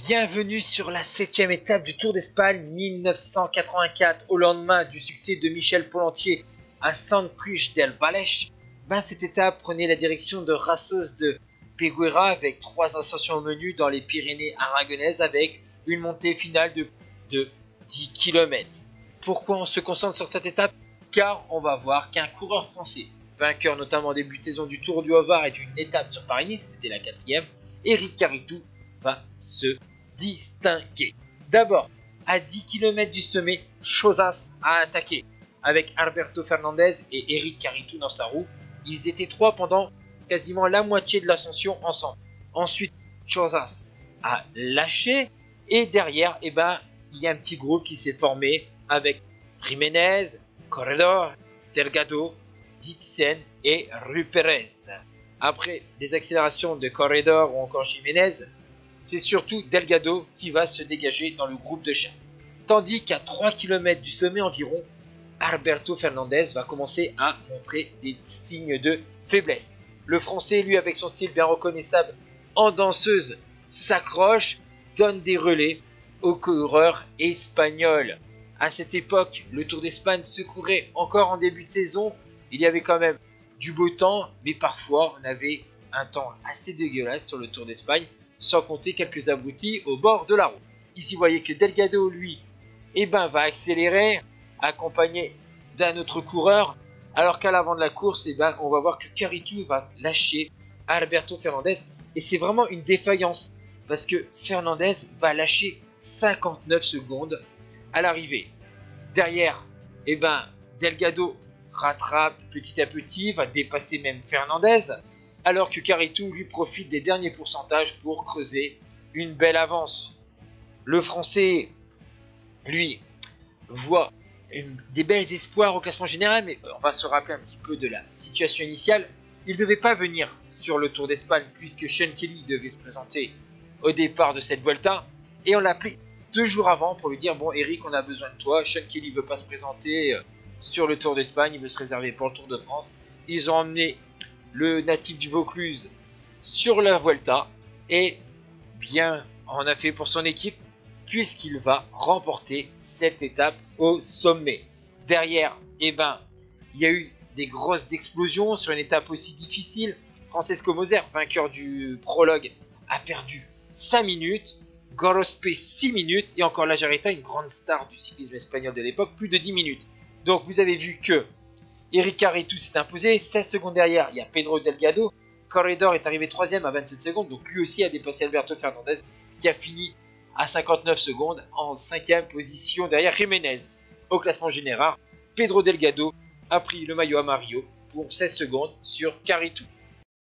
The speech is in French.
Bienvenue sur la 7e étape du Tour d'Espagne 1984. Au lendemain du succès de Michel Pollentier à Sant Cugat del Vallès, cette étape prenait la direction de Rasos de Peguera avec 3 ascensions au menu dans les Pyrénées aragonaises avec une montée finale de 10 km. Pourquoi on se concentre sur cette étape? Car on va voir qu'un coureur français, vainqueur notamment en début de saison du Tour du Haut-Var et d'une étape sur Paris-Nice, c'était la 4e, Éric Caritou va se distinguer. D'abord, à 10 km du sommet, Chozas a attaqué avec Alberto Fernandez et Éric Caritou dans sa roue. Ils étaient 3 pendant quasiment la moitié de l'ascension ensemble. Ensuite, Chozas a lâché et derrière, il y a un petit groupe qui s'est formé avec Jiménez, Corredor, Delgado, Ditsen et Rui Pérez. Après des accélérations de Corredor ou encore Jiménez, c'est surtout Delgado qui va se dégager dans le groupe de chasse. Tandis qu'à 3 km du sommet environ, Alberto Fernandez va commencer à montrer des signes de faiblesse. Le Français, lui, avec son style bien reconnaissable en danseuse, s'accroche, donne des relais aux coureurs espagnols. À cette époque, le Tour d'Espagne se courait encore en début de saison. Il y avait quand même du beau temps, mais parfois on avait un temps assez dégueulasse sur le Tour d'Espagne, sans compter quelques abrutis au bord de la route. Ici, vous voyez que Delgado, lui, va accélérer, accompagné d'un autre coureur, alors qu'à l'avant de la course, on va voir que Caritou va lâcher Alberto Fernandez. Et c'est vraiment une défaillance, parce que Fernandez va lâcher 59 secondes à l'arrivée. Derrière, Delgado rattrape petit à petit, va dépasser même Fernandez, alors que Caritou lui profite des derniers pourcentages pour creuser une belle avance. Le Français, lui, voit des belles espoirs au classement général, mais on va se rappeler un petit peu de la situation initiale. Il ne devait pas venir sur le Tour d'Espagne puisque Sean Kelly devait se présenter au départ de cette Vuelta, et on l'a appelé 2 jours avant pour lui dire: bon Eric, on a besoin de toi, Sean Kelly ne veut pas se présenter sur le Tour d'Espagne, il veut se réserver pour le Tour de France. Ils ont emmené le natif du Vaucluse sur la Vuelta et bien en a fait pour son équipe puisqu'il va remporter cette étape au sommet. Derrière, il y a eu des grosses explosions sur une étape aussi difficile. Francesco Moser, vainqueur du prologue, a perdu 5 minutes. Gorospe 6 minutes et encore La Jarreta, une grande star du cyclisme espagnol de l'époque, plus de 10 minutes. Donc vous avez vu que Éric Caritou s'est imposé, 16 secondes derrière, il y a Pedro Delgado. Corredor est arrivé 3ème à 27 secondes, donc lui aussi a dépassé Alberto Fernandez, qui a fini à 59 secondes en 5ème position derrière Jiménez. Au classement général, Pedro Delgado a pris le maillot amarillo pour 16 secondes sur Caritou.